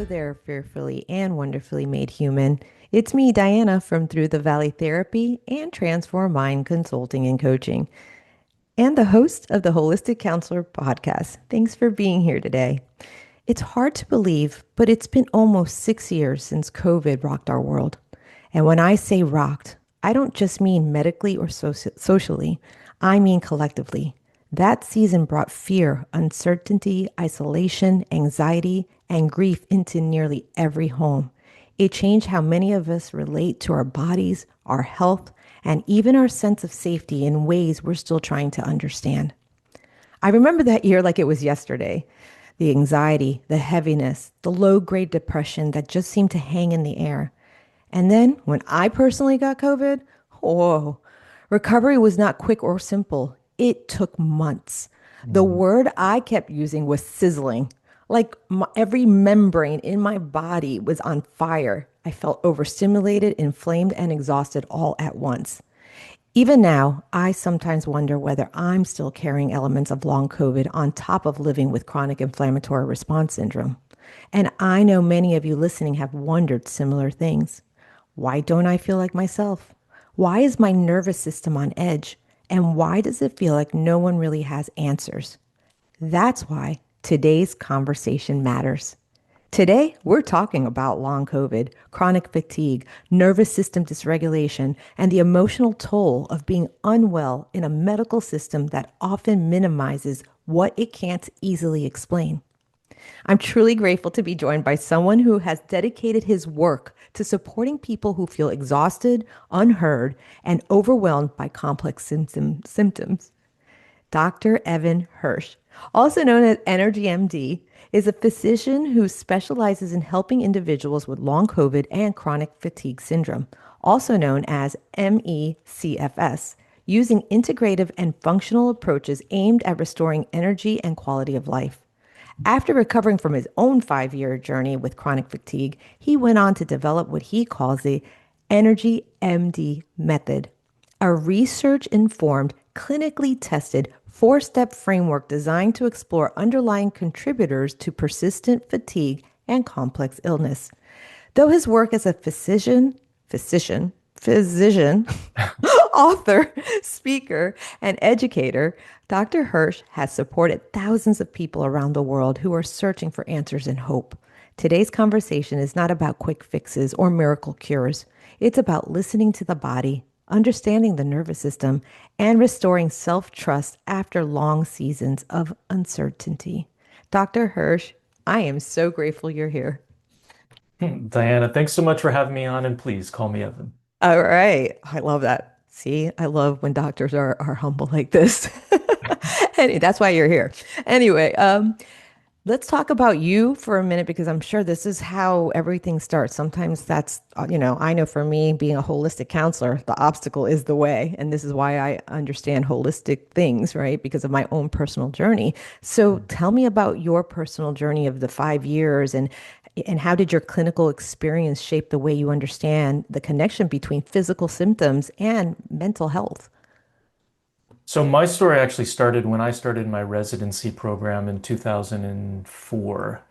there, fearfully and wonderfully made human. It's me, Diana, from Through the Valley Therapy and Transform Mind Consulting and Coaching, and the host of the Holistic Counselor podcast. Thanks for being here today. It's hard to believe, but it's been almost 6 years since COVID rocked our world. And when I say rocked, I don't just mean medically or socially, I mean collectively. That season brought fear, uncertainty, isolation, anxiety, and grief into nearly every home. It changed how many of us relate to our bodies, our health, and even our sense of safety in ways we're still trying to understand. I remember that year like it was yesterday. The anxiety, the heaviness, the low grade depression that just seemed to hang in the air. And then when I personally got COVID, whoa, recovery was not quick or simple. It took months. The Mm. word I kept using was sizzling. Like every membrane in my body was on fire. I felt overstimulated, inflamed, and exhausted all at once. Even now, I sometimes wonder whether I'm still carrying elements of long COVID on top of living with chronic inflammatory response syndrome. And I know many of you listening have wondered similar things. Why don't I feel like myself? Why is my nervous system on edge? And why does it feel like no one really has answers? That's why today's conversation matters. Today, we're talking about long COVID, chronic fatigue, nervous system dysregulation, and the emotional toll of being unwell in a medical system that often minimizes what it can't easily explain. I'm truly grateful to be joined by someone who has dedicated his work to supporting people who feel exhausted, unheard, and overwhelmed by complex symptoms. Dr. Evan Hirsch, also known as EnergyMD, is a physician who specializes in helping individuals with long COVID and chronic fatigue syndrome, also known as MECFS, using integrative and functional approaches aimed at restoring energy and quality of life. After recovering from his own 5 year journey with chronic fatigue, he went on to develop what he calls the Energy MD method, a research informed, clinically tested 4 step framework designed to explore underlying contributors to persistent fatigue and complex illness. Though his work as a physician, author, speaker, and educator, Dr. Hirsch has supported thousands of people around the world who are searching for answers and hope. Today's conversation is not about quick fixes or miracle cures. It's about listening to the body, understanding the nervous system, and restoring self trust after long seasons of uncertainty. Dr. Hirsch, I am so grateful you're here. Diana, thanks so much for having me on, and please call me Evan. All right. I love that. See, I love when doctors are humble like this. And that's why you're here. Anyway, let's talk about you for a minute because I'm sure this is how everything starts. Sometimes that's, I know for me, being a holistic counselor, the obstacle is the way. And this is why I understand holistic things, right? Because of my own personal journey. So tell me about your personal journey of the 5 years and how did your clinical experience shape the way you understand the connection between physical symptoms and mental health? So my story actually started when I started my residency program in 2004.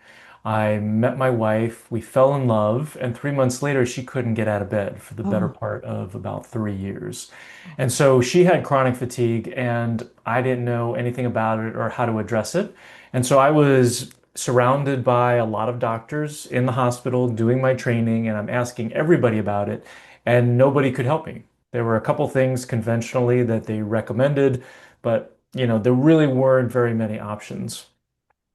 I met my wife, we fell in love, and 3 months later, she couldn't get out of bed for the better Oh, part of about 3 years. And so she had chronic fatigue, and I didn't know anything about it or how to address it. And so I was surrounded by a lot of doctors in the hospital doing my training, and I'm asking everybody about it, and nobody could help me. There were a couple things conventionally that they recommended, but there really weren't very many options.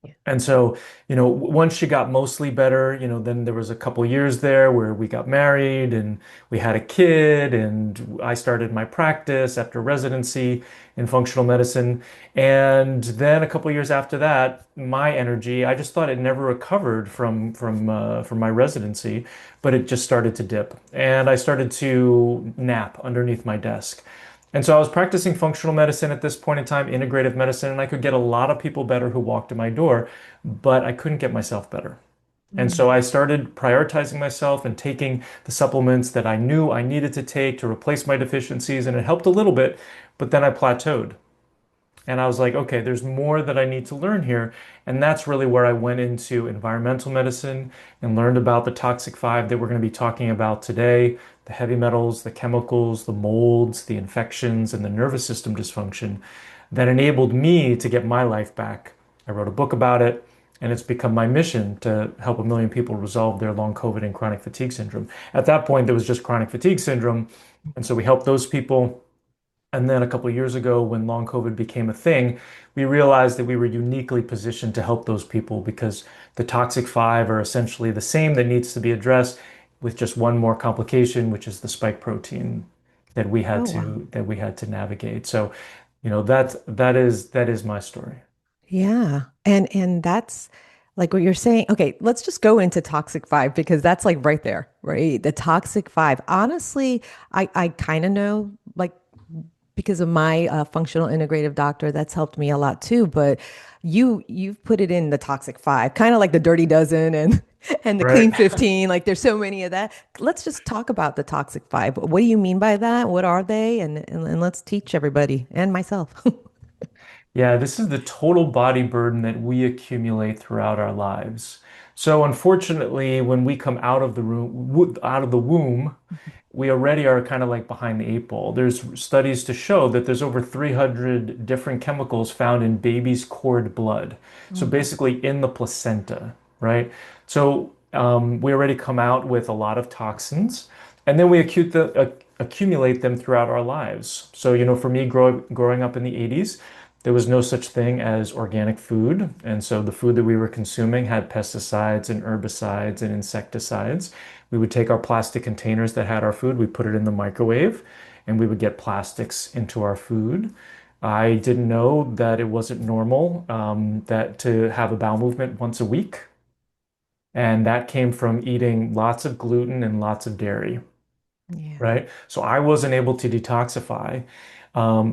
yeah. And so, once she got mostly better, then there was a couple years there where we got married and we had a kid, and I started my practice after residency in functional medicine. And then a couple years after that, my energy, I just thought it never recovered from my residency, but it just started to dip. And I started to nap underneath my desk. And so I was practicing functional medicine at this point in time, integrative medicine, and I could get a lot of people better who walked in my door, but I couldn't get myself better. And Mm. so I started prioritizing myself and taking the supplements that I knew I needed to take to replace my deficiencies, and it helped a little bit, but then I plateaued. And I was like, okay, there's more that I need to learn here. And that's really where I went into environmental medicine and learned about the toxic five that we're going to be talking about today, the heavy metals, the chemicals, the molds, the infections, and the nervous system dysfunction that enabled me to get my life back. I wrote a book about it, and it's become my mission to help a million people resolve their long COVID and chronic fatigue syndrome. At that point, there was just chronic fatigue syndrome. And so we helped those people. And then a couple of years ago, when long COVID became a thing, we realized that we were uniquely positioned to help those people because the toxic five are essentially the same that needs to be addressed with just one more complication, which is the spike protein Oh, wow. that we had to navigate. So, that is my story. Yeah. And that's like what you're saying. Okay, let's just go into toxic five because that's like right there, right? The toxic five. Honestly, I kind of know like because of my functional integrative doctor, that's helped me a lot too. But you've put it in the toxic five, kind of like the dirty dozen and and the Right. clean 15. Like there's so many of that. Let's just talk about the toxic five. What do you mean by that? What are they? And let's teach everybody and myself. Yeah, this is the total body burden that we accumulate throughout our lives. So unfortunately, when we come out of the room, out of the womb, we already are kind of like behind the eight ball. There's studies to show that there's over 300 different chemicals found in baby's cord blood. So Mm. basically in the placenta, right? So we already come out with a lot of toxins, and then we accumulate them throughout our lives. So, for me, growing up in the 80s, there was no such thing as organic food. And so the food that we were consuming had pesticides and herbicides and insecticides. We would take our plastic containers that had our food, we put it in the microwave, and we would get plastics into our food. I didn't know that it wasn't normal that to have a bowel movement once a week, and that came from eating lots of gluten and lots of dairy, Yeah. right? So I wasn't able to detoxify.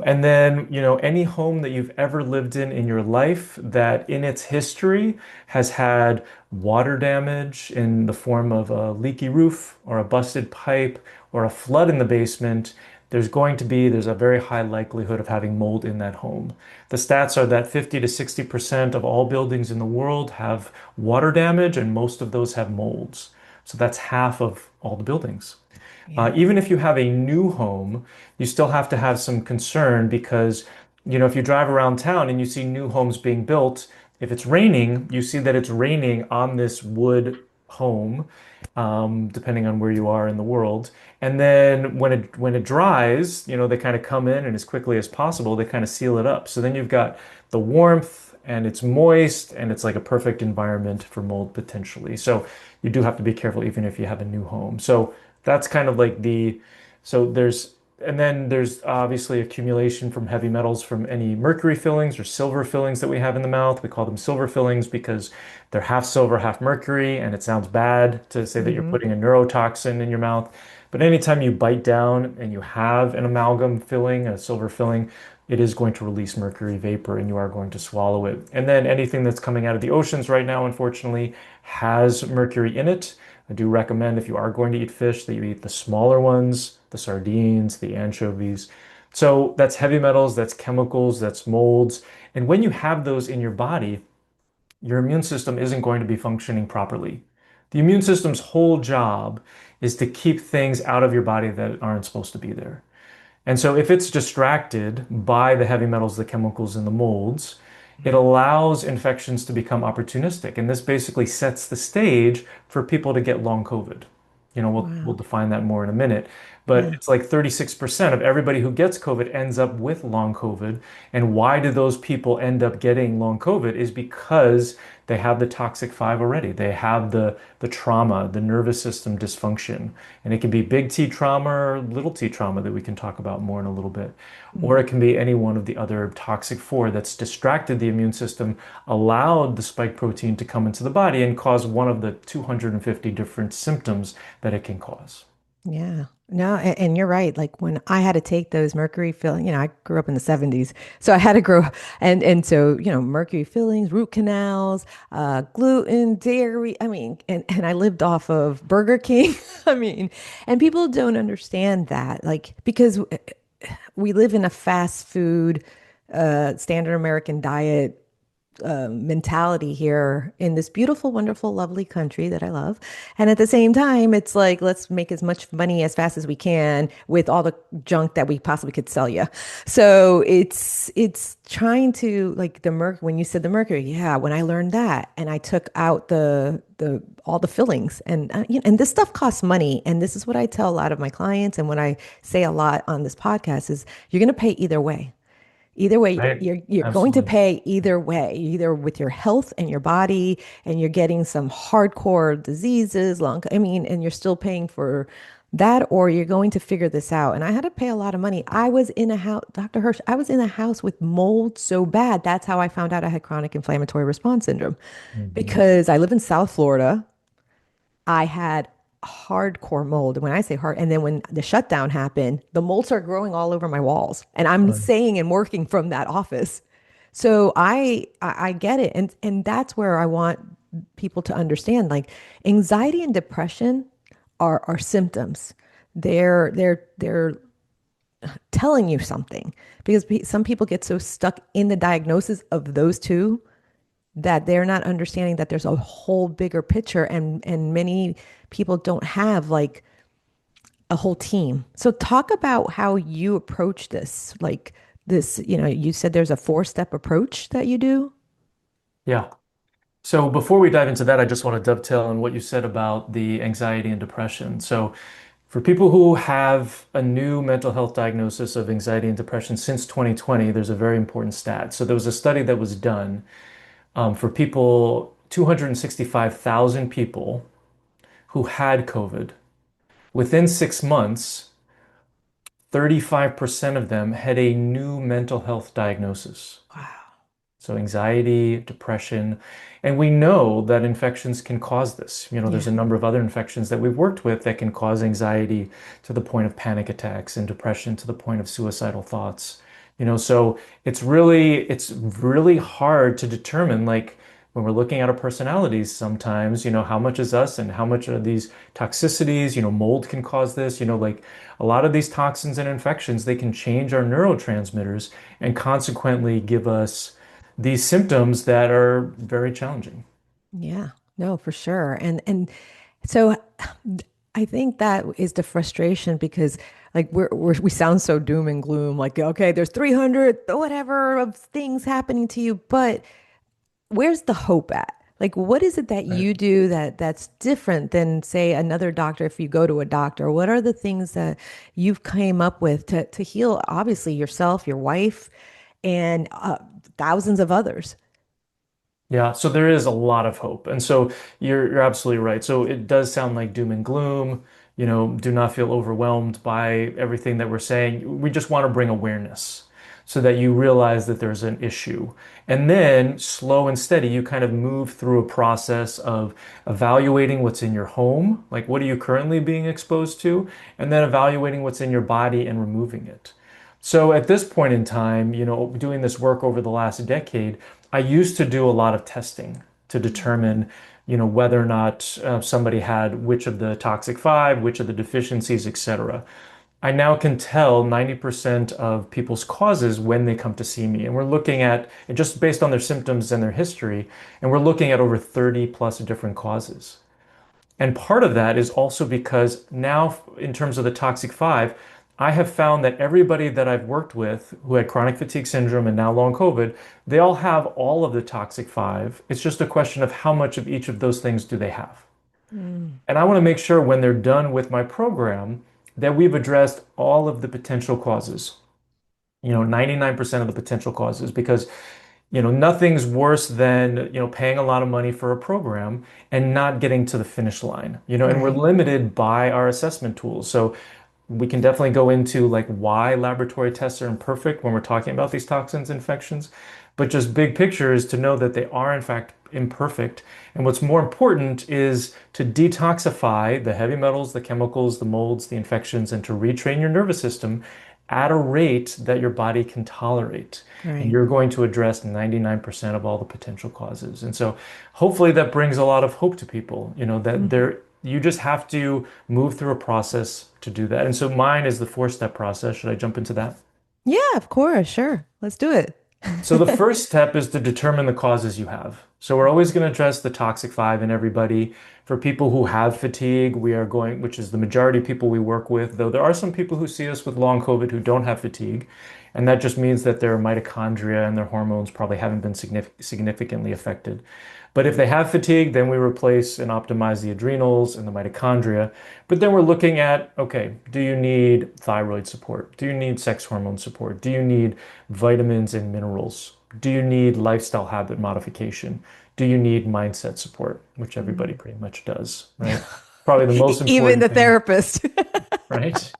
And then, any home that you've ever lived in your life that in its history has had water damage in the form of a leaky roof or a busted pipe or a flood in the basement, there's a very high likelihood of having mold in that home. The stats are that 50 to 60% of all buildings in the world have water damage, and most of those have molds. So that's half of all the buildings. Yeah. Even if you have a new home, you still have to have some concern because, if you drive around town and you see new homes being built, if it's raining, you see that it's raining on this wood home, depending on where you are in the world. And then when it dries, they kind of come in and as quickly as possible, they kind of seal it up. So then you've got the warmth and it's moist and it's like a perfect environment for mold potentially. So you do have to be careful even if you have a new home. So that's kind of like so there's obviously accumulation from heavy metals from any mercury fillings or silver fillings that we have in the mouth. We call them silver fillings because they're half silver, half mercury, and it sounds bad to say that you're Hmm. putting a neurotoxin in your mouth. But anytime you bite down and you have an amalgam filling, a silver filling, it is going to release mercury vapor and you are going to swallow it. And then anything that's coming out of the oceans right now, unfortunately, has mercury in it. I do recommend if you are going to eat fish that you eat the smaller ones, the sardines, the anchovies. So that's heavy metals, that's chemicals, that's molds. And when you have those in your body, your immune system isn't going to be functioning properly. The immune system's whole job is to keep things out of your body that aren't supposed to be there. And so if it's distracted by the heavy metals, the chemicals, and the molds, it allows infections to become opportunistic. And this basically sets the stage for people to get long COVID. We'll Wow. define that more in a minute. But Yeah. it's like 36% of everybody who gets COVID ends up with long COVID. And why do those people end up getting long COVID is because they have the toxic five already. They have the trauma, the nervous system dysfunction. And it can be big T trauma or little t trauma that we can talk about more in a little bit. Or it Mm. can be any one of the other toxic four that's distracted the immune system, allowed the spike protein to come into the body and cause one of the 250 different symptoms that it can cause. Yeah. No, and you're right. Like when I had to take those mercury filling, I grew up in the 70s. So I had to grow and so, mercury fillings, root canals, gluten, dairy. I mean, and I lived off of Burger King. I mean, and people don't understand that. Like because we live in a fast food standard American diet mentality here in this beautiful, wonderful, lovely country that I love. And at the same time, it's like, let's make as much money as fast as we can with all the junk that we possibly could sell you. So it's trying to like the mercury, when you said the mercury, yeah, when I learned that and I took out the all the fillings and this stuff costs money. And this is what I tell a lot of my clients. And what I say a lot on this podcast is you're going to pay either way. Either way, Right. you're going to Absolutely. pay either way, either with your health and your body, and you're getting some hardcore diseases, I mean, and you're still paying for that, or you're going to figure this out. And I had to pay a lot of money. I was in a house, Dr. Hirsch, I was in a house with mold so bad. That's how I found out I had chronic inflammatory response syndrome Mhm. because I live in South Florida. I had hardcore mold. When I say hard, and then when the shutdown happened, the mold started growing all over my walls. And I'm Right. saying and working from that office. So I get it. And that's where I want people to understand like anxiety and depression are symptoms. They're telling you something because some people get so stuck in the diagnosis of those two that they're not understanding that there's a whole bigger picture and many people don't have like a whole team. So talk about how you approach this. Like this, you said there's a four-step approach that you do. Yeah. So before we dive into that, I just want to dovetail on what you said about the anxiety and depression. So for people who have a new mental health diagnosis of anxiety and depression since 2020, there's a very important stat. So there was a study that was done for people, 265,000 people who had COVID. Within 6 months, 35% of them had a new mental health diagnosis. Wow. So anxiety, depression, and we know that infections can cause this. There's Yeah. a number of other infections that we've worked with that can cause anxiety to the point of panic attacks and depression to the point of suicidal thoughts. So it's really hard to determine like when we're looking at our personalities sometimes, how much is us and how much are these toxicities, mold can cause this, like a lot of these toxins and infections, they can change our neurotransmitters and consequently give us these symptoms that are very challenging. Yeah. No, for sure. And so I think that is the frustration because like we sound so doom and gloom like okay, there's 300 whatever of things happening to you, but where's the hope at? Like, what is it that Right. you do that's different than, say, another doctor if you go to a doctor? What are the things that you've came up with to heal, obviously, yourself, your wife, and thousands of others? Yeah, so there is a lot of hope. And so you're absolutely right. So it does sound like doom and gloom. Do not feel overwhelmed by everything that we're saying. We just want to bring awareness so that you realize that there's an issue. And then slow and steady, you kind of move through a process of evaluating what's in your home, like what are you currently being exposed to, and then evaluating what's in your body and removing it. So at this point in time, doing this work over the last decade, I used to do a lot of testing to determine, whether or not somebody had which of the toxic five, which of the deficiencies, etc. I now can tell 90% of people's causes when they come to see me. And we're looking at, just based on their symptoms and their history, and we're looking at over 30 plus different causes. And part of that is also because now, in terms of the toxic five, I have found that everybody that I've worked with who had chronic fatigue syndrome and now long COVID, they all have all of the toxic five. It's just a question of how much of each of those things do they have. Mm, And I want to make sure when they're done with my program that we've addressed all of the potential causes, 99% of the potential causes, because nothing's worse than, paying a lot of money for a program and not getting to the finish line, and we're right. limited by our assessment tools. So we can definitely go into like why laboratory tests are imperfect when we're talking about these toxins, infections, but just big picture is to know that they are in fact imperfect. And what's more important is to detoxify the heavy metals, the chemicals, the molds, the infections, and to retrain your nervous system at a rate that your body can tolerate. And Right. you're going to address 99% of all the potential causes. And so hopefully that brings a lot of hope to people, that Mhm. you just have to move through a process to do that. And so mine is the four-step process. Should I jump into that? Yeah, of course. Sure. Let's do it. So the first step is to determine the causes you have. So we're always going to address the toxic five in everybody. For people who have fatigue, we are going, which is the majority of people we work with, though there are some people who see us with long COVID who don't have fatigue. And that just means that their mitochondria and their hormones probably haven't been significantly affected. But if they have fatigue, then we replace and optimize the adrenals and the mitochondria. But then we're looking at, okay, do you need thyroid support? Do you need sex hormone support? Do you need vitamins and minerals? Do you need lifestyle habit modification? Do you need mindset support? Which everybody Mhm. pretty much does, right? Probably the most Even important the thing, therapist. right?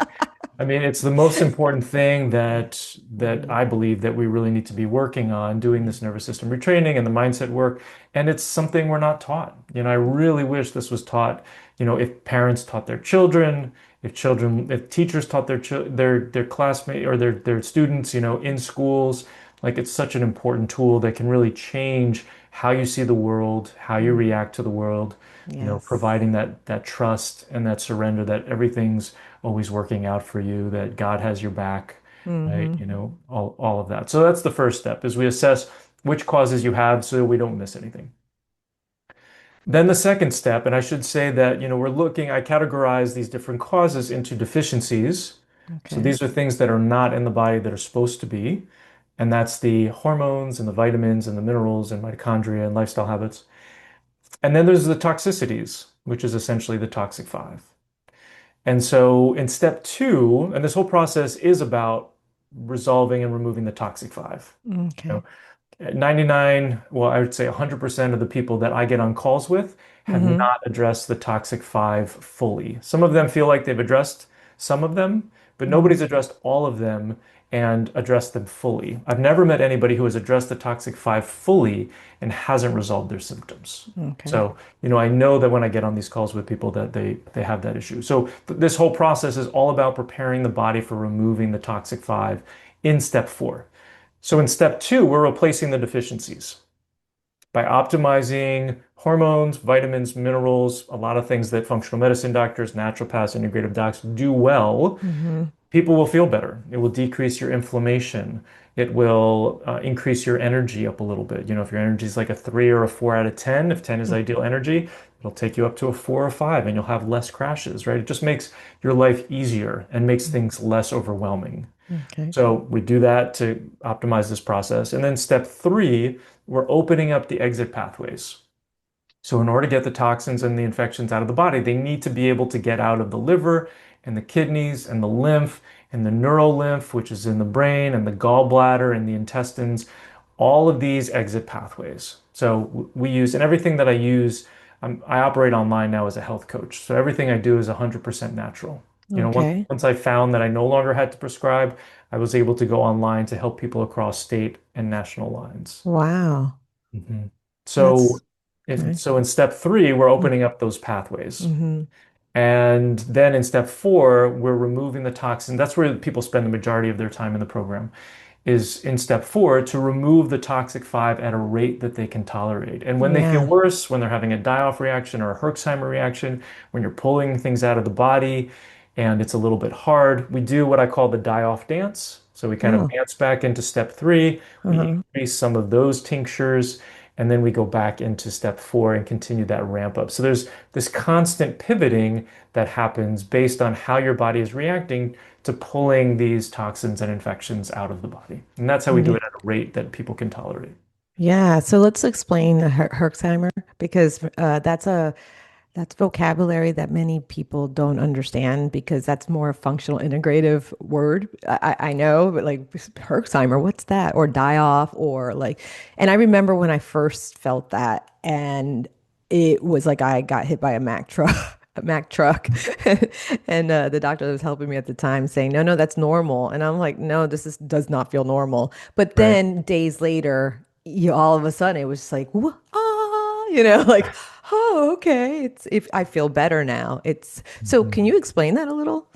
I mean, it's the most important thing that Mhm. I believe that we really need to be working on, doing this nervous system retraining and the mindset work. And it's something we're not taught. I really wish this was taught, if parents taught their children, if teachers taught their classmates or their students, in schools. Like it's such an important tool that can really change how you see the world, how you Mhm. react to the world, Yes. providing that trust and that surrender that everything's always working out for you, that God has your back, right? Hmm. All of that. So that's the first step is we assess which causes you have so we don't miss anything. Then the second step, and I should say that, I categorize these different causes into deficiencies. So Okay. these are things that are not in the body that are supposed to be. And that's the hormones and the vitamins and the minerals and mitochondria and lifestyle habits. And then there's the toxicities, which is essentially the toxic five. And so in step two, and this whole process is about resolving and removing the toxic five. You Okay. know, 99, well, I would say 100% of the people that I get on calls with have Hmm. not addressed the toxic five fully. Some of them feel like they've addressed some of them, but Hmm. nobody's addressed all of them and addressed them fully. I've never met anybody who has addressed the toxic five fully and hasn't resolved their symptoms. Okay. So, I know that when I get on these calls with people that they have that issue. So this whole process is all about preparing the body for removing the toxic five in step four. So in step two, we're replacing the deficiencies by optimizing hormones, vitamins, minerals, a lot of things that functional medicine doctors, naturopaths, integrative docs do well. Hmm. People will feel better. It will decrease your inflammation. It will increase your energy up a little bit. If your energy is like a 3 or a 4 out of 10, if 10 is ideal energy, it'll take you up to a 4 or 5 and you'll have less crashes, right? It just makes your life easier and makes things less overwhelming. Okay. So we do that to optimize this process. And then step three, we're opening up the exit pathways. So in order to get the toxins and the infections out of the body, they need to be able to get out of the liver and the kidneys and the lymph and the neurolymph, which is in the brain and the gallbladder and the intestines, all of these exit pathways. So we use, and everything that I use, I operate online now as a health coach. So everything I do is 100% natural. Okay. Once I found that I no longer had to prescribe, I was able to go online to help people across state and national lines. Wow. Mhm. So That's okay. in step three, we're opening up those pathways. Mm-hmm. And then in step four, we're removing the toxin. That's where people spend the majority of their time in the program, is in step four to remove the toxic five at a rate that they can tolerate. And when they feel Yeah. worse, when they're having a die-off reaction or a Herxheimer reaction, when you're pulling things out of the body and it's a little bit hard, we do what I call the die-off dance. So we kind of Oh. dance back into step three, we Uh-huh. increase some of those tinctures, and then we go back into step four and continue that ramp up. So there's this constant pivoting that happens based on how your body is reacting to pulling these toxins and infections out of the body. And that's how we do Yeah. it at a rate that people can tolerate. Yeah. So let's explain the Herxheimer because that's vocabulary that many people don't understand because that's more a functional integrative word. I know, but like Herxheimer, what's that? Or die off, or like, and I remember when I first felt that, and it was like I got hit by a Mack truck. A Mack truck, and the doctor that was helping me at the time saying, "No, no, that's normal." And I'm like, "No, does not feel normal." But Right. then days later, all of a sudden, it was just like, like, oh, okay. It's if I feel better now. It's so can Mhm. you explain that a little?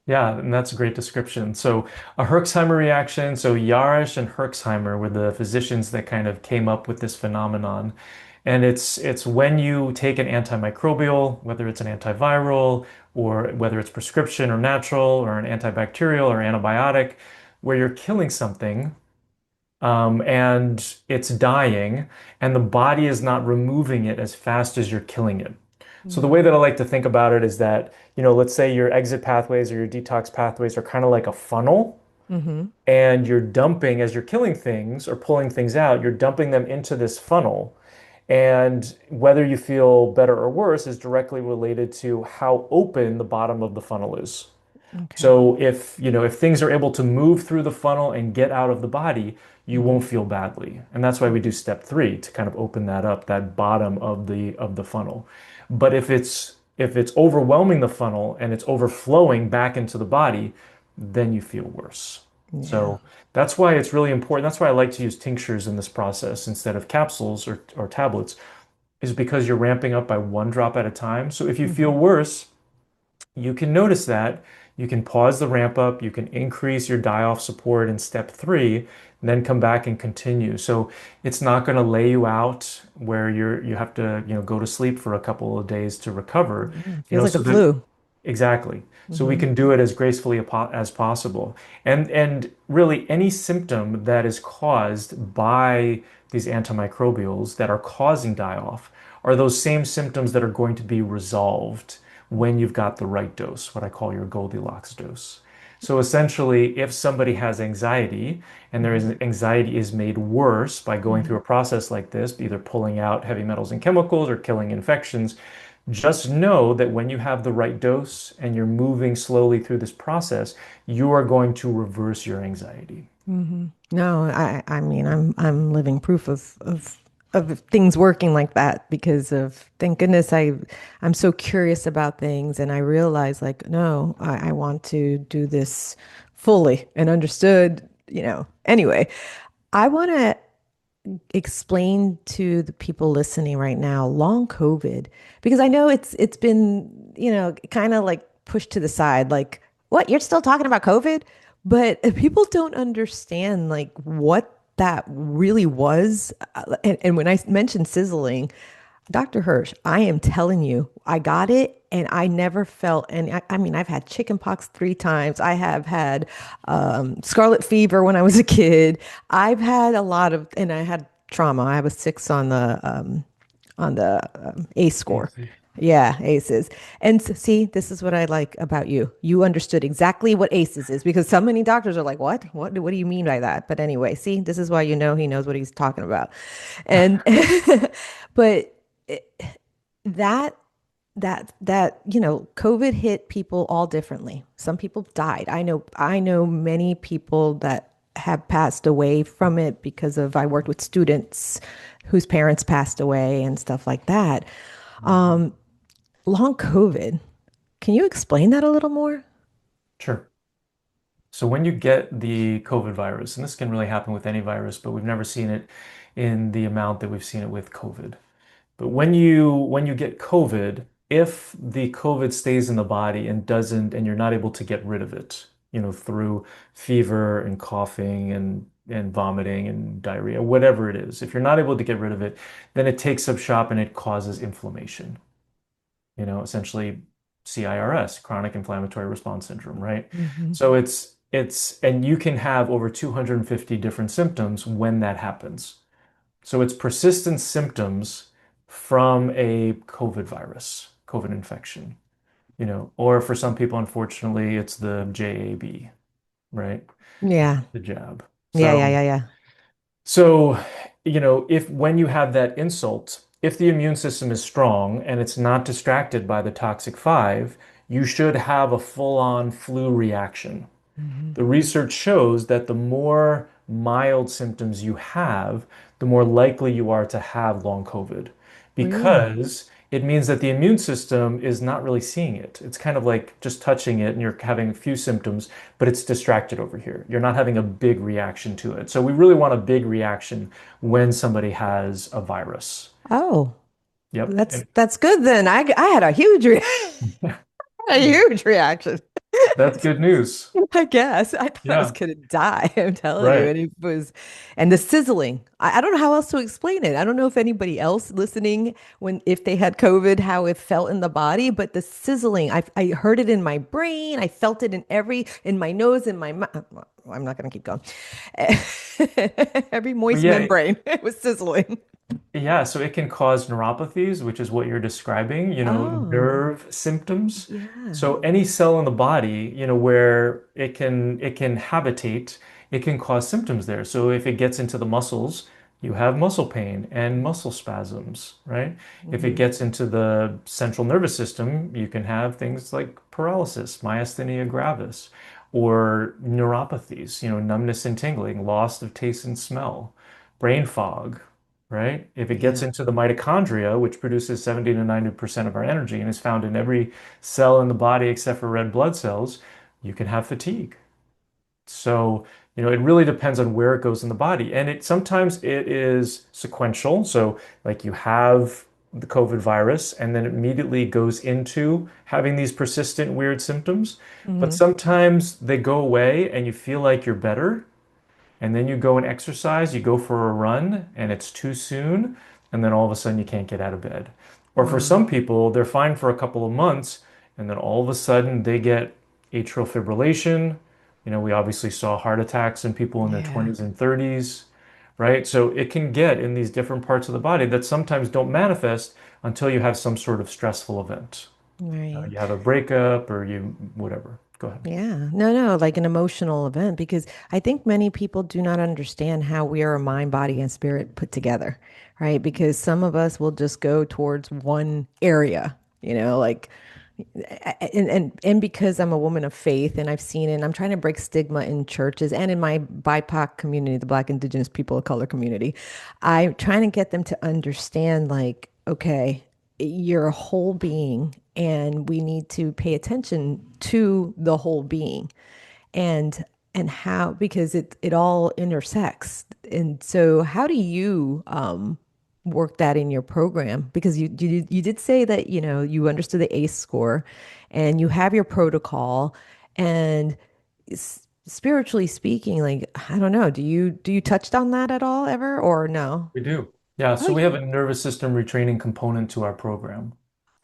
Yeah, and that's a great description. So, a Herxheimer reaction. So, Yarish and Herxheimer were the physicians that kind of came up with this phenomenon. And it's when you take an antimicrobial, whether it's an antiviral or whether it's prescription or natural or an antibacterial or antibiotic, where you're killing something and it's dying, and the body is not removing it as fast as you're killing it. So the way that I like to think about it is that, let's say your exit pathways or your detox pathways are kind of like a funnel, Mm-hmm. and you're dumping as you're killing things or pulling things out, you're dumping them into this funnel. And whether you feel better or worse is directly related to how open the bottom of the funnel is. Okay. So if things are able to move through the funnel and get out of the body, you Mm-hmm. won't feel badly. And that's why we do step 3 to kind of open that up, that bottom of the funnel. But if it's overwhelming the funnel and it's overflowing back into the body, then you feel worse. Yeah. So that's why it's really important. That's why I like to use tinctures in this process instead of capsules or tablets, is because you're ramping up by one drop at a time. So if you feel Mm-hmm. worse, you can notice that. You can pause the ramp up, you can increase your die-off support in step 3, and then come back and continue. So it's not going to lay you out where you have to, go to sleep for a couple of days to recover, Yeah. Feels like the so that flu. exactly. So we Mm-hmm. can do it as gracefully as possible. And really any symptom that is caused by these antimicrobials that are causing die-off are those same symptoms that are going to be resolved when you've got the right dose, what I call your Goldilocks dose. So essentially, if somebody has anxiety and anxiety is made worse by going through Mm-hmm. a process like this, either pulling out heavy metals and chemicals or killing infections, just know that when you have the right dose and you're moving slowly through this process, you are going to reverse your anxiety. Hmm. No, I mean I'm living proof of things working like that because of thank goodness I'm so curious about things and I realize like no, I want to do this fully and understood, Anyway, I want to explain to the people listening right now long COVID because I know it's been, kind of like pushed to the side like what you're still talking about COVID, but people don't understand like what that really was. And when I mentioned sizzling, Dr. Hirsch, I am telling you, I got it and I never felt, and I mean, I've had chickenpox 3 times. I have had scarlet fever when I was a kid. I've had a lot of, and I had trauma. I have a 6 on the ACE score. Easy. Yeah, ACEs. And see, this is what I like about you. You understood exactly what ACEs is because so many doctors are like, what? What do you mean by that? But anyway, see, this is why he knows what he's talking about. And but that COVID hit people all differently. Some people died. I know many people that have passed away from it because of I worked with students whose parents passed away and stuff like that. Mhm. Long COVID. Can you explain that a little more? Sure. So when you get the COVID virus, and this can really happen with any virus, but we've never seen it in the amount that we've seen it with COVID. But when you get COVID, if the COVID stays in the body and doesn't, and you're not able to get rid of it, through fever and coughing and vomiting and diarrhea, whatever it is, if you're not able to get rid of it, then it takes up shop and it causes inflammation. Essentially CIRS, chronic inflammatory response syndrome, right? Hmm. So and you can have over 250 different symptoms when that happens. So it's persistent symptoms from a COVID virus, COVID infection, or for some people, unfortunately, it's the JAB, right? Yeah. The jab. Yeah, yeah, So, yeah, yeah. so, if when you have that insult, if the immune system is strong and it's not distracted by the toxic five, you should have a full-on flu reaction. Hmm. The research shows that the more mild symptoms you have, the more likely you are to have long COVID Really? because it means that the immune system is not really seeing it. It's kind of like just touching it and you're having a few symptoms, but it's distracted over here. You're not having a big reaction to it. So we really want a big reaction when somebody has a virus. Oh, Yep. that's good then. I had a a huge reaction. That's good news. I guess I thought I was Yeah, gonna die. I'm telling you, right. and it was, and the sizzling. I don't know how else to explain it. I don't know if anybody else listening, when if they had COVID, how it felt in the body, but the sizzling. I heard it in my brain. I felt it in my nose, in my mouth. I'm not going to keep going. Every But moist yeah, membrane was sizzling. yeah, so it can cause neuropathies, which is what you're describing, Oh, nerve symptoms. yeah. So any cell in the body, where it can habitate, it can cause symptoms there. So if it gets into the muscles, you have muscle pain and muscle spasms, right? If it Hmm. gets into the central nervous system, you can have things like paralysis, myasthenia gravis, or neuropathies, numbness and tingling, loss of taste and smell, brain fog, right? If it gets Yeah. into the mitochondria, which produces 70 to 90% of our energy and is found in every cell in the body except for red blood cells, you can have fatigue. So, it really depends on where it goes in the body. And it sometimes it is sequential. So, like you have the COVID virus and then it immediately goes into having these persistent weird symptoms. But Hmm. sometimes they go away and you feel like you're better, and then you go and exercise, you go for a run, and it's too soon, and then all of a sudden you can't get out of bed. Or for Wow. some people, they're fine for a couple of months, and then all of a sudden they get atrial fibrillation. We obviously saw heart attacks in people in their Yeah. 20s and 30s, right? So it can get in these different parts of the body that sometimes don't manifest until you have some sort of stressful event. Right. You have a breakup or whatever. Go ahead. Yeah. No, no, like an emotional event, because I think many people do not understand how we are a mind, body, and spirit put together, right? Because some of us will just go towards one area, like and because I'm a woman of faith and I've seen it, and I'm trying to break stigma in churches and in my BIPOC community, the Black Indigenous People of Color community. I'm trying to get them to understand, like, okay, you're a whole being and we need to pay attention to the whole being and how, because it all intersects. And so how do you work that in your program? Because you did say that you understood the ACE score and you have your protocol, and spiritually speaking, like, I don't know, do you touched on that at all ever, or no? We do. Yeah, Oh, so we have a nervous system retraining component to our program.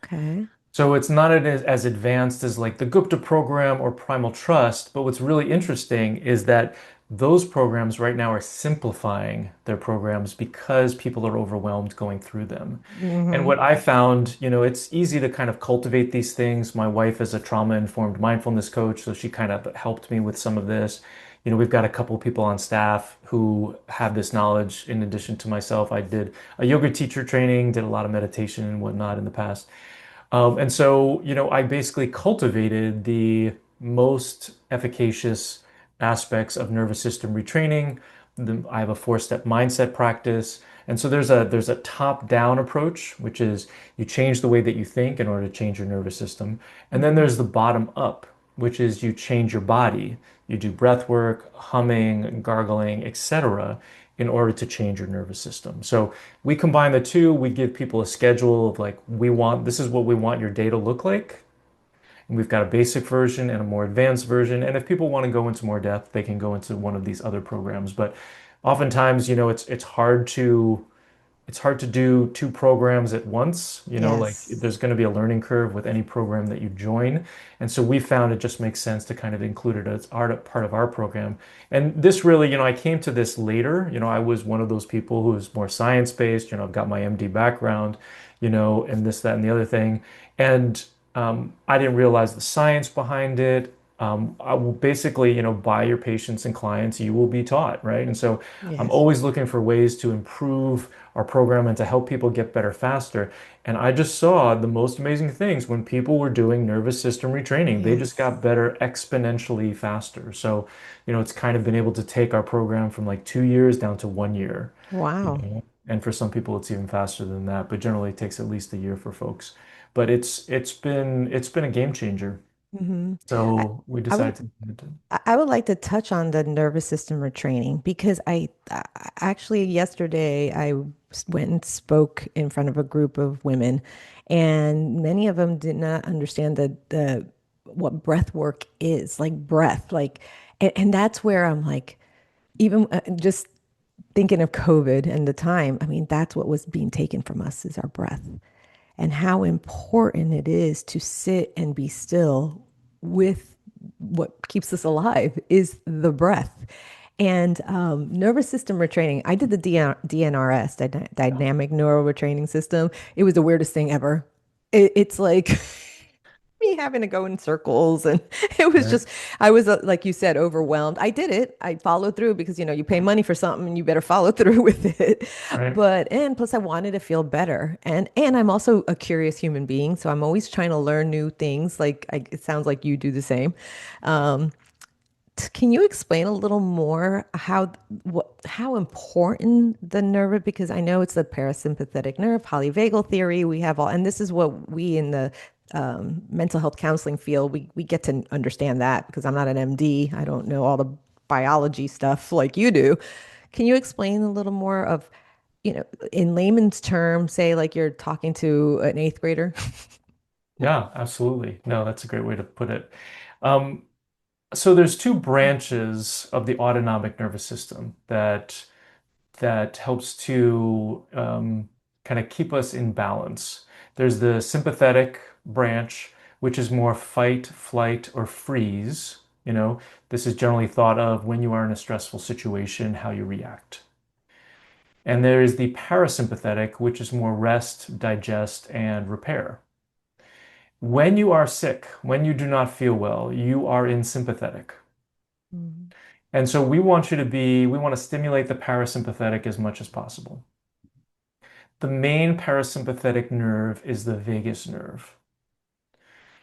okay. So it's not as advanced as like the Gupta program or Primal Trust, but what's really interesting is that those programs right now are simplifying their programs because people are overwhelmed going through them. And Hmm. what I found, it's easy to kind of cultivate these things. My wife is a trauma-informed mindfulness coach, so she kind of helped me with some of this. We've got a couple of people on staff who have this knowledge in addition to myself. I did a yoga teacher training, did a lot of meditation and whatnot in the past. And so, I basically cultivated the most efficacious aspects of nervous system retraining. I have a four-step mindset practice. And so there's a top-down approach, which is you change the way that you think in order to change your nervous system. And then there's the bottom up, which is you change your body. You do breath work, humming, gargling, etc., in order to change your nervous system. So we combine the two. We give people a schedule of like, this is what we want your day to look like. And we've got a basic version and a more advanced version. And if people want to go into more depth, they can go into one of these other programs. But oftentimes, it's hard to do two programs at once. Like Yes. there's going to be a learning curve with any program that you join. And so we found it just makes sense to kind of include it as part of our program. And this really, I came to this later. I was one of those people who was more science-based. I've got my MD background, and this, that, and the other thing. And I didn't realize the science behind it. I will basically, by your patients and clients, you will be taught, right? And so I'm Yes. always looking for ways to improve our program and to help people get better faster. And I just saw the most amazing things when people were doing nervous system retraining. They just Yes. got better exponentially faster. So, it's kind of been able to take our program from like 2 years down to 1 year, Wow. and for some people it's even faster than that, but generally it takes at least a year for folks. But it's been a game changer. Hmm. I, So we I would decided to implement it. I would like to touch on the nervous system retraining, because actually yesterday went and spoke in front of a group of women, and many of them did not understand the what breath work is, like breath, like, and that's where I'm like, even just thinking of COVID and the time, I mean, that's what was being taken from us, is our breath, and how important it is to sit and be still with what keeps us alive is the breath. And nervous system retraining. I did the DNRS, dynamic neural retraining system. It was the weirdest thing ever. It's like me having to go in circles, and it was Right. just, I was like you said, overwhelmed. I did it. I followed through because you pay money for something and you better follow through with it. Right. But and plus I wanted to feel better. And I'm also a curious human being, so I'm always trying to learn new things. It sounds like you do the same. Um, can you explain a little more how important the nerve, because I know it's the parasympathetic nerve, polyvagal theory. We have all, and this is what we in the mental health counseling field, we get to understand that because I'm not an MD. I don't know all the biology stuff like you do. Can you explain a little more of, in layman's terms, say like you're talking to an eighth grader? Yeah, absolutely. No, that's a great way to put it. Um, so there's two branches of the autonomic nervous system that helps to kind of keep us in balance. There's the sympathetic branch, which is more fight, flight, or freeze. You know, this is generally thought of when you are in a stressful situation, how you react. And there is the parasympathetic, which is more rest, digest, and repair. When you are sick, when you do not feel well, you are in sympathetic. Mhm. And so we want to stimulate the parasympathetic as much as possible. The main parasympathetic nerve is the vagus nerve,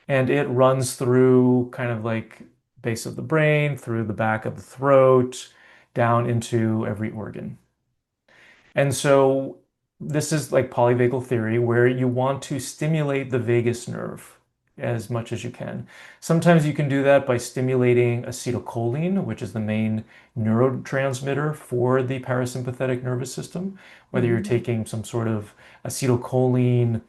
and it runs through kind of like base of the brain, through the back of the throat, down into every organ. And so this is like polyvagal theory where you want to stimulate the vagus nerve as much as you can. Sometimes you can do that by stimulating acetylcholine, which is the main neurotransmitter for the parasympathetic nervous system, whether you're Mhm. taking some sort of acetylcholine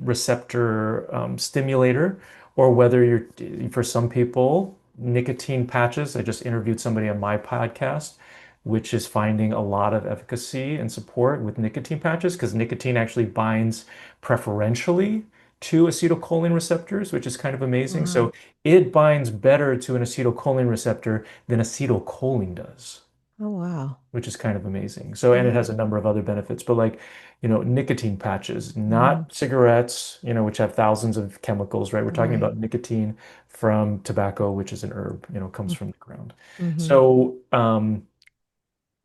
receptor stimulator, or whether for some people, nicotine patches. I just interviewed somebody on my podcast, which is finding a lot of efficacy and support with nicotine patches because nicotine actually binds preferentially to acetylcholine receptors, which is kind of amazing. Wow. So it binds better to an acetylcholine receptor than acetylcholine does, Oh, wow. which is kind of amazing. So, and it has a number of other benefits, but like, nicotine patches, Mhm. not cigarettes, which have thousands of chemicals, right? We're talking Right. about nicotine from tobacco, which is an herb, comes from the ground. Mm-hmm.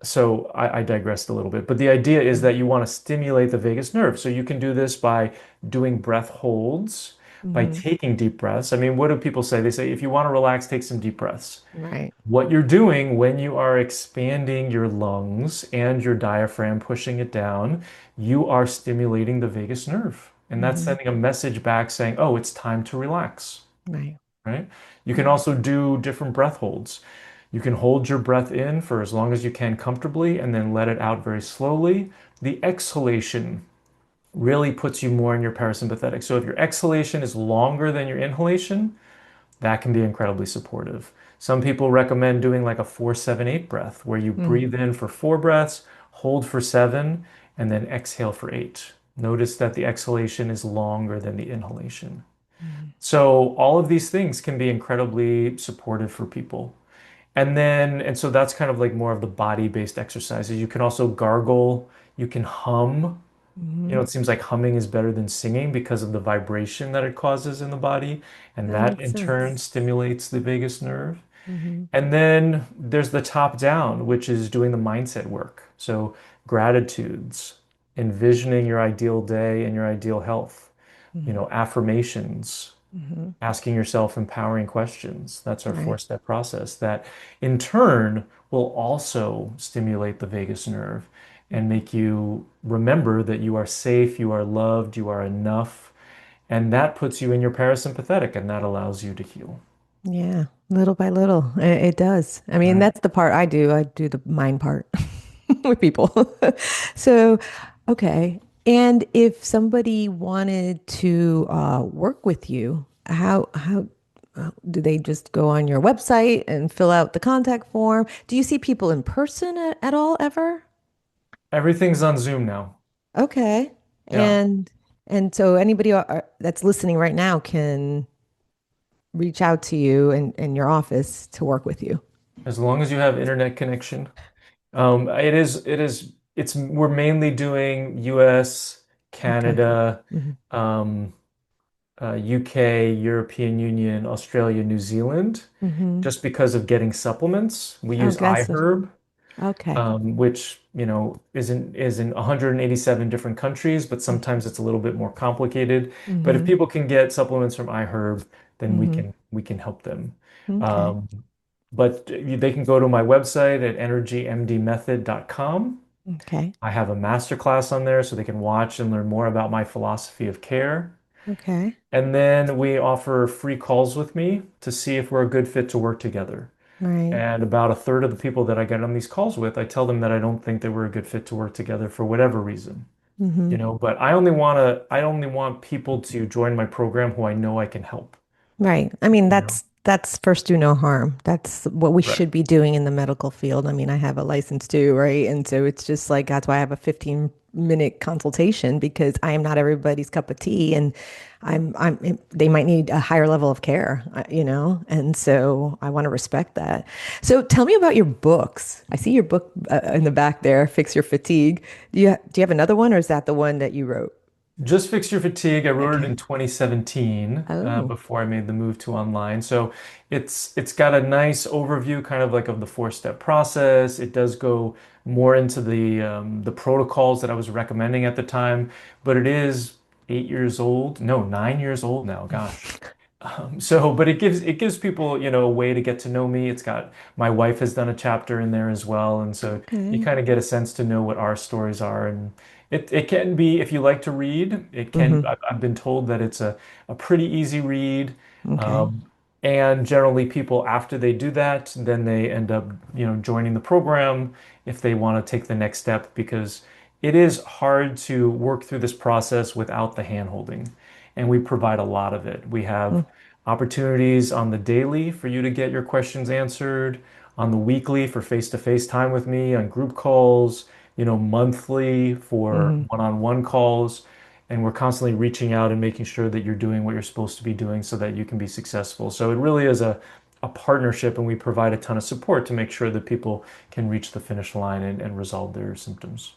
So I digressed a little bit, but the idea is that you want to stimulate the vagus nerve. So you can do this by doing breath holds, by Mm-hmm. taking deep breaths. I mean, what do people say? They say, if you want to relax, take some deep breaths. Right. What you're doing when you are expanding your lungs and your diaphragm, pushing it down, you are stimulating the vagus nerve. And that's Mm-hmm. sending a message back saying, oh, it's time to relax, Right. right? You can Right. also do different breath holds. You can hold your breath in for as long as you can comfortably and then let it out very slowly. The exhalation really puts you more in your parasympathetic. So if your exhalation is longer than your inhalation, that can be incredibly supportive. Some people recommend doing like a 4-7-8 breath, where you Mm-hmm. breathe in for 4 breaths, hold for 7, and then exhale for 8. Notice that the exhalation is longer than the inhalation. So all of these things can be incredibly supportive for people. And so that's kind of like more of the body-based exercises. You can also gargle, you can hum. Mm-hmm. It seems like humming is better than singing because of the vibration that it causes in the body, and That that makes in turn sense. stimulates the vagus nerve. Mm-hmm. And then there's the top down, which is doing the mindset work. So gratitudes, envisioning your ideal day and your ideal health, Mm-hmm. affirmations, Mm-hmm. asking yourself empowering questions. That's our Right. four-step process that in turn will also stimulate the vagus nerve and make you remember that you are safe, you are loved, you are enough. And that puts you in your parasympathetic and that allows you to heal. Yeah. Little by little, it does. I mean, Right. that's the part I do. I do the mind part with people. So, okay. And if somebody wanted to work with you, how do they just go on your website and fill out the contact form? Do you see people in person at all ever? Everything's on Zoom now. Okay. Yeah. And so anybody that's listening right now can reach out to you in your office to work with you. As long as you have internet connection. We're mainly doing US, Okay. Canada, Hmm. um, UK, European Union, Australia, New Zealand, Hmm. just because of getting supplements. We Oh, use guess. iHerb, Okay. which, is in 187 different countries, but sometimes it's a little bit more complicated. But if Mm-hmm. people can get supplements from iHerb, then we Hmm. can we can help them. Okay. Um, but they can go to my website at energymdmethod.com. Okay. I have a masterclass on there so they can watch and learn more about my philosophy of care. Okay. And then we offer free calls with me to see if we're a good fit to work together. Right. And about a third of the people that I get on these calls with, I tell them that I don't think that we're a good fit to work together for whatever reason. Hmm. But I only want people to join my program who I know I can help, Right. I mean, you know? that's first do no harm. That's what we Right. should be doing in the medical field. I mean, I have a license too, right? And so it's just like that's why I have a 15-minute consultation because I am not everybody's cup of tea and they might need a higher level of care, And so I want to respect that. So tell me about your books. I see your book in the back there, Fix Your Fatigue. Do you have another one or is that the one that you wrote? Just Fix Your Fatigue. I wrote it in Okay. 2017 Oh. before I made the move to online. So it's got a nice overview, kind of like of the four-step process. It does go more into the protocols that I was recommending at the time, but it is 8 years old. No, 9 years old now. Gosh. But it gives people, a way to get to know me. It's got my wife has done a chapter in there as well, and so you Okay. kind of get a sense to know what our stories are. And it can be, if you like to read, it can. Hmm. I've been told that it's a pretty easy read, Okay. um, and generally people after they do that, then they end up, joining the program if they want to take the next step because it is hard to work through this process without the hand-holding, and we provide a lot of it. We have opportunities on the daily for you to get your questions answered, on the weekly for face-to-face time with me, on group calls, monthly for Mm-hmm. one-on-one calls. And we're constantly reaching out and making sure that you're doing what you're supposed to be doing so that you can be successful. So it really is a partnership, and we provide a ton of support to make sure that people can reach the finish line and resolve their symptoms.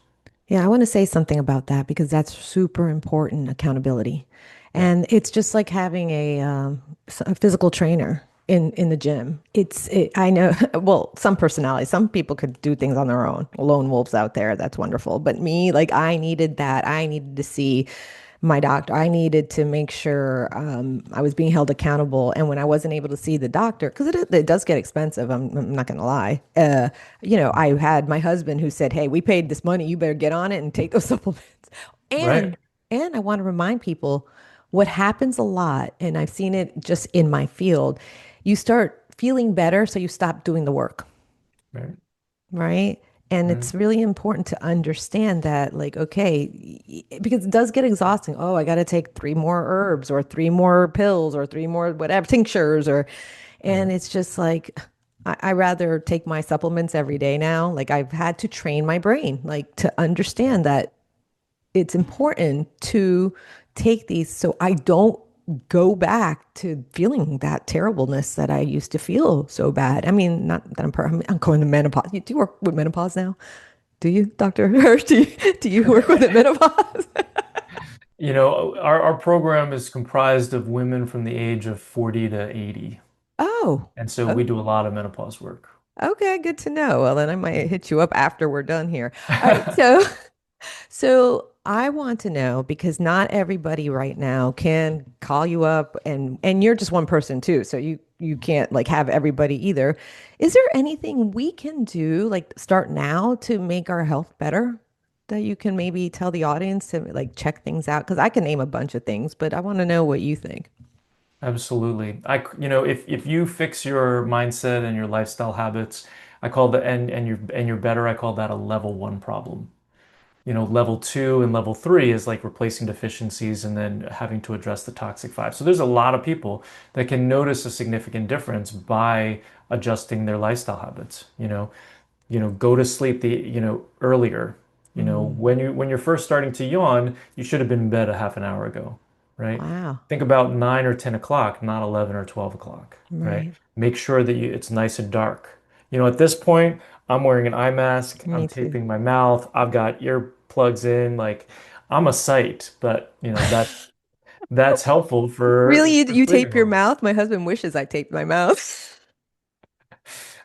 Yeah, I want to say something about that because that's super important, accountability. Yeah, And it's just like having a physical trainer in the gym. I know, well, some personalities, some people could do things on their own, lone wolves out there. That's wonderful. But me, like, I needed that. I needed to see my doctor. I needed to make sure I was being held accountable. And when I wasn't able to see the doctor, because it does get expensive, I'm not going to lie. I had my husband who said, "Hey, we paid this money. You better get on it and take those supplements." right, And and I want to remind people what happens a lot, and I've seen it just in my field. You start feeling better, so you stop doing the work, right, right? And right, it's really important to understand that, like, okay, because it does get exhausting. Oh, I got to take three more herbs or three more pills or three more whatever tinctures and right. it's just like, I rather take my supplements every day now. Like, I've had to train my brain, like, to understand that it's important to take these so I don't go back to feeling that terribleness that I used to feel so bad. I mean, not that I'm going to menopause. Do you work with menopause now? Do you, Dr. Hirsch? Do you work with the menopause? Our program is comprised of women from the age of 40 to 80. Oh, And so we oh, do a lot of menopause work. okay, good to know. Well, then I might hit you up after we're done here. All right, so I want to know because not everybody right now can call you up and you're just one person too. So you can't like have everybody either. Is there anything we can do like start now to make our health better that you can maybe tell the audience to like check things out? Because I can name a bunch of things, but I want to know what you think. Absolutely. If you fix your mindset and your lifestyle habits, I call the and you're better, I call that a level one problem. Level two and level three is like replacing deficiencies and then having to address the toxic five. So there's a lot of people that can notice a significant difference by adjusting their lifestyle habits. Go to sleep earlier. Mm, When you're first starting to yawn, you should have been in bed a half an hour ago, right? Wow. Think about 9 or 10 o'clock, not 11 or 12 o'clock, right? Right. Make sure that it's nice and dark. At this point, I'm wearing an eye mask, I'm Me too. taping my mouth, I've got earplugs in, like I'm a sight, but that's helpful Really, for you sleeping tape your well. mouth? My husband wishes I taped my mouth.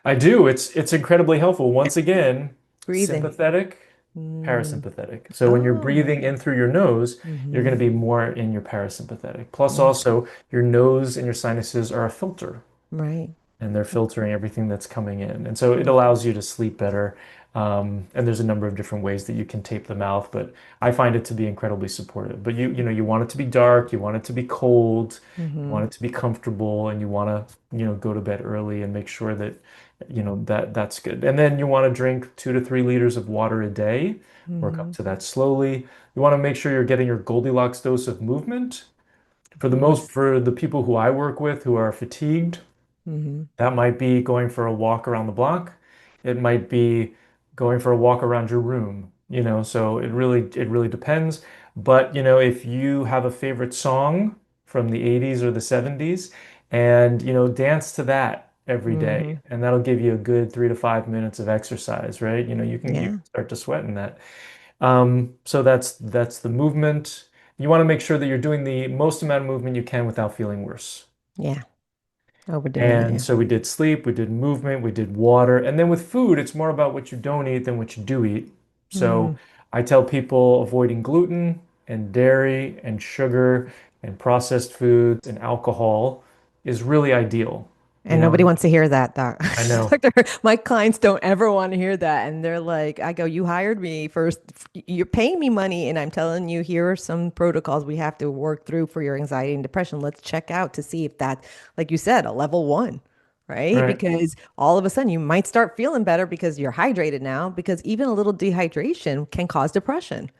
I do. It's incredibly helpful. Once again, Breathing. sympathetic, Mm. parasympathetic. So when you're Oh. breathing in through your nose, you're going Hmm. to be more in your parasympathetic. Plus, Yeah. also, your nose and your sinuses are a filter, Right. and they're filtering everything that's coming in. And so it Mm. allows you to sleep better. And there's a number of different ways that you can tape the mouth, but I find it to be incredibly supportive. But you want it to be dark, you want it to be cold, you Hmm. want it to be comfortable, and you want to, go to bed early and make sure that, that's good. And then you want to drink 2 to 3 liters of water a day. Work up Hmm. to that slowly. You want to make sure you're getting your Goldilocks dose of movement. Right. For the people who I work with who are fatigued, Hmm. that might be going for a walk around the block. It might be going for a walk around your room, so it really depends. But, if you have a favorite song from the 80s or the 70s and, dance to that every day, Hmm. and that'll give you a good 3 to 5 minutes of exercise, right? You can Yeah. start to sweat in that. So that's the movement. You want to make sure that you're doing the most amount of movement you can without feeling worse. Yeah. Overdoing it. And Yeah. so we did sleep, we did movement, we did water. And then with food, it's more about what you don't eat than what you do eat. So Hmm. I tell people avoiding gluten and dairy and sugar and processed foods and alcohol is really ideal. You And know, nobody wants to hear that, doc. I know, Doctor, my clients don't ever want to hear that. And they're like, I go, you hired me first. You're paying me money, and I'm telling you, here are some protocols we have to work through for your anxiety and depression. Let's check out to see if that, like you said, a level one, right? right, Because all of a sudden you might start feeling better because you're hydrated now, because even a little dehydration can cause depression.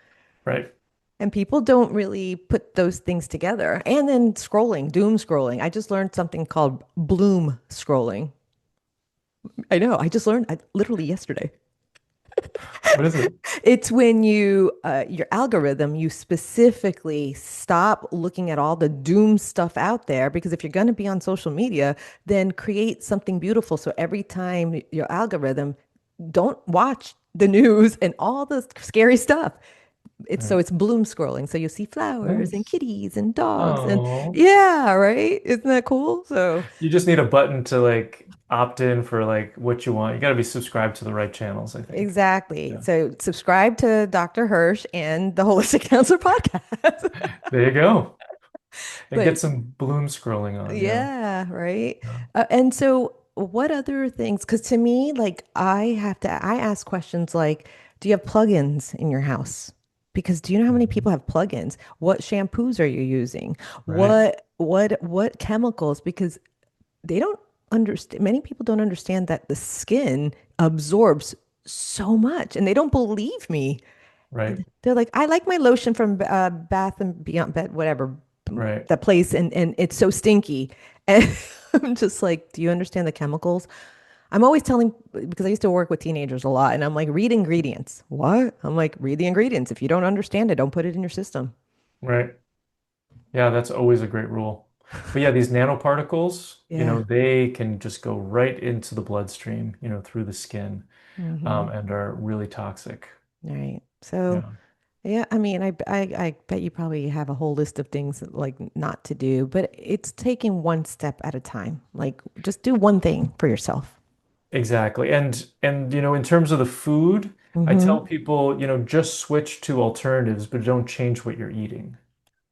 right. And people don't really put those things together. And then scrolling, doom scrolling. I just learned something called bloom scrolling. I know. I just learned literally yesterday. What is it? It's when your algorithm, you specifically stop looking at all the doom stuff out there because if you're going to be on social media, then create something beautiful. So every time your algorithm, don't watch the news and all the scary stuff. Right. It's bloom scrolling. So you'll see flowers and Nice. kitties and dogs and Oh. yeah, right? Isn't that cool? So You just need a button to like opt in for like what you want. You got to be subscribed to the right channels, I think. exactly. Yeah. So subscribe to Dr. Hirsch and the Holistic Counselor podcast. There you go. And get But some bloom scrolling on, yeah, right. Yeah. And so, what other things? Because to me, like, I ask questions like, do you have plugins in your house? Because do you know how many Mhm. people have plugins? What shampoos are you using? Right, What chemicals? Because they don't understand, many people don't understand that the skin absorbs so much, and they don't believe me. right, They're like, I like my lotion from Bath and Beyond, Bed, whatever right, that place, and it's so stinky. And I'm just like, do you understand the chemicals? I'm always telling because I used to work with teenagers a lot, and I'm like, read ingredients. What? I'm like, read the ingredients. If you don't understand it, don't put it in your system. right. Yeah, that's always a great rule. But yeah, these nanoparticles, Yeah. they can just go right into the bloodstream, through the skin, Hmm. and are really toxic. Right. So, Yeah, yeah, I mean, I bet you probably have a whole list of things like not to do, but it's taking one step at a time. Like, just do one thing for yourself. exactly. And in terms of the food, I tell Mm-hmm. people, just switch to alternatives, but don't change what you're eating.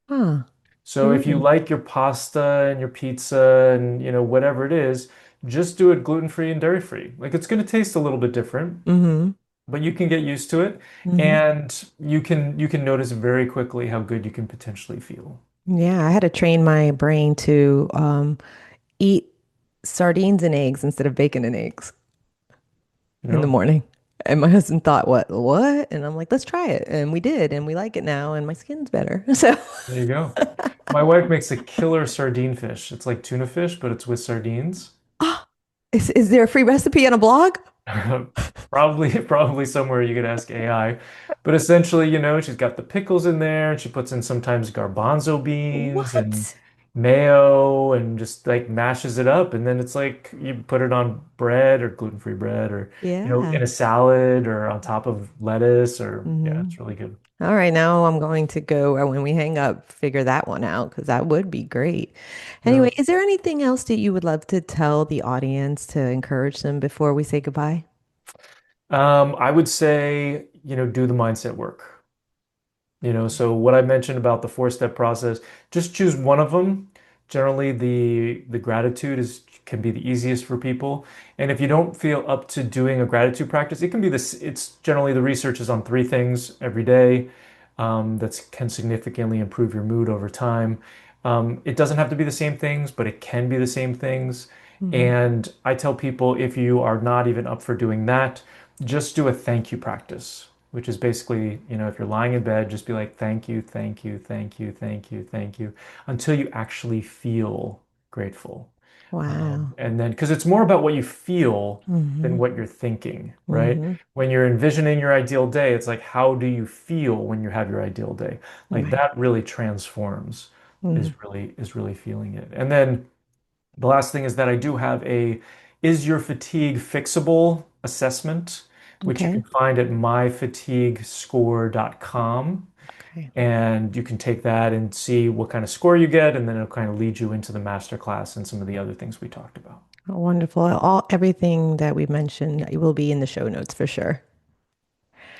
Huh. So if you Mm. like your pasta and your pizza and whatever it is, just do it gluten-free and dairy-free. Like it's going to taste a little bit different, Mm-hmm. but you can get used to it Mm-hmm. and you can notice very quickly how good you can potentially feel. Yeah, I had to train my brain to eat sardines and eggs instead of bacon and eggs You in the know? morning. And my husband thought, what? And I'm like, let's try it. And we did, and we like it now, and my skin's better. So, There you go. My wife makes a killer sardine fish. It's like tuna fish, but it's with sardines. oh, is there a free recipe on a blog? Probably somewhere you could ask AI. But essentially, she's got the pickles in there and she puts in sometimes garbanzo beans and What? mayo and just like mashes it up. And then it's like you put it on bread or gluten-free bread or, Yeah. in a salad or on top of lettuce or yeah, Hmm. it's really good. All right, now I'm going to go when we hang up, figure that one out because that would be great. Yeah. Anyway, is there anything else that you would love to tell the audience to encourage them before we say goodbye? I would say, do the mindset work. So what I mentioned about the four-step process, just choose one of them. Generally, the gratitude is can be the easiest for people. And if you don't feel up to doing a gratitude practice, it can be this. It's generally the research is on three things every day that can significantly improve your mood over time. It doesn't have to be the same things, but it can be the same things. Hmm. And I tell people if you are not even up for doing that, just do a thank you practice, which is basically, if you're lying in bed, just be like, thank you, thank you, thank you, thank you, thank you, until you actually feel grateful. Wow. And then, because it's more about what you feel than Hmm. what you're thinking, right? Hmm. When you're envisioning your ideal day, it's like, how do you feel when you have your ideal day? Like Right. that really transforms, Hmm. is really feeling it. And then the last thing is that I do have a Is Your Fatigue Fixable assessment, which you Okay. can find at myfatiguescore.com. Okay. And you can take that and see what kind of score you get, and then it'll kind of lead you into the master class and some of the other things we talked about. Oh, wonderful. Everything that we mentioned will be in the show notes for sure.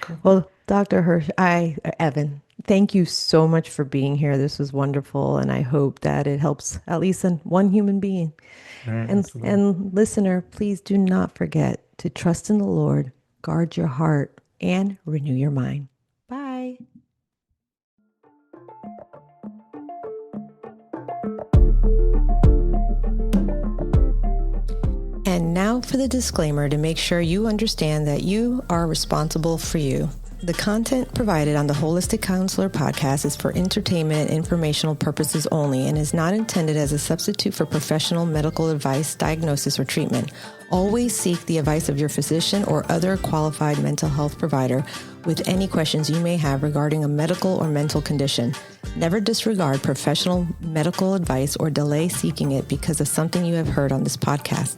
Perfect. Well, Dr. Hirsch, Evan, thank you so much for being here. This was wonderful, and I hope that it helps at least one human being. All right, And absolutely. and listener, please do not forget to trust in the Lord, guard your heart, and renew your mind. Bye. And now for the disclaimer to make sure you understand that you are responsible for you. The content provided on the Holistic Counselor podcast is for entertainment and informational purposes only and is not intended as a substitute for professional medical advice, diagnosis, or treatment. Always seek the advice of your physician or other qualified mental health provider with any questions you may have regarding a medical or mental condition. Never disregard professional medical advice or delay seeking it because of something you have heard on this podcast.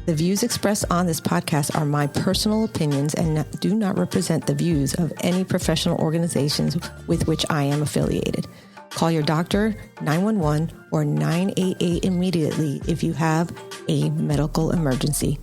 The views expressed on this podcast are my personal opinions and do not represent the views of any professional organizations with which I am affiliated. Call your doctor, 911, or 988 immediately if you have a medical emergency.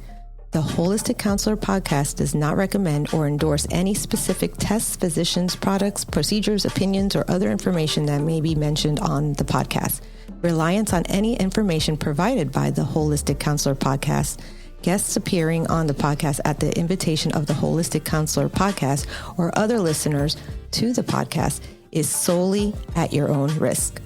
The Holistic Counselor podcast does not recommend or endorse any specific tests, physicians, products, procedures, opinions, or other information that may be mentioned on the podcast. Reliance on any information provided by the Holistic Counselor podcast, guests appearing on the podcast at the invitation of the Holistic Counselor podcast, or other listeners to the podcast is solely at your own risk.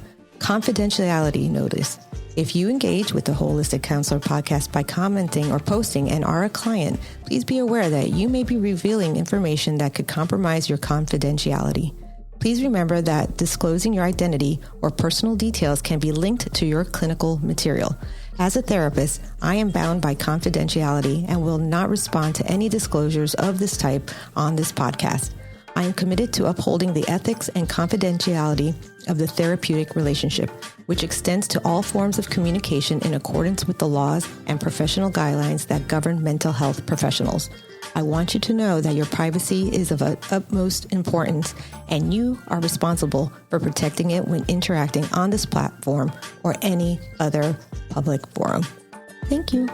Confidentiality notice. If you engage with the Holistic Counselor podcast by commenting or posting and are a client, please be aware that you may be revealing information that could compromise your confidentiality. Please remember that disclosing your identity or personal details can be linked to your clinical material. As a therapist, I am bound by confidentiality and will not respond to any disclosures of this type on this podcast. I am committed to upholding the ethics and confidentiality of the therapeutic relationship, which extends to all forms of communication in accordance with the laws and professional guidelines that govern mental health professionals. I want you to know that your privacy is of utmost importance, and you are responsible for protecting it when interacting on this platform or any other public forum. Thank you.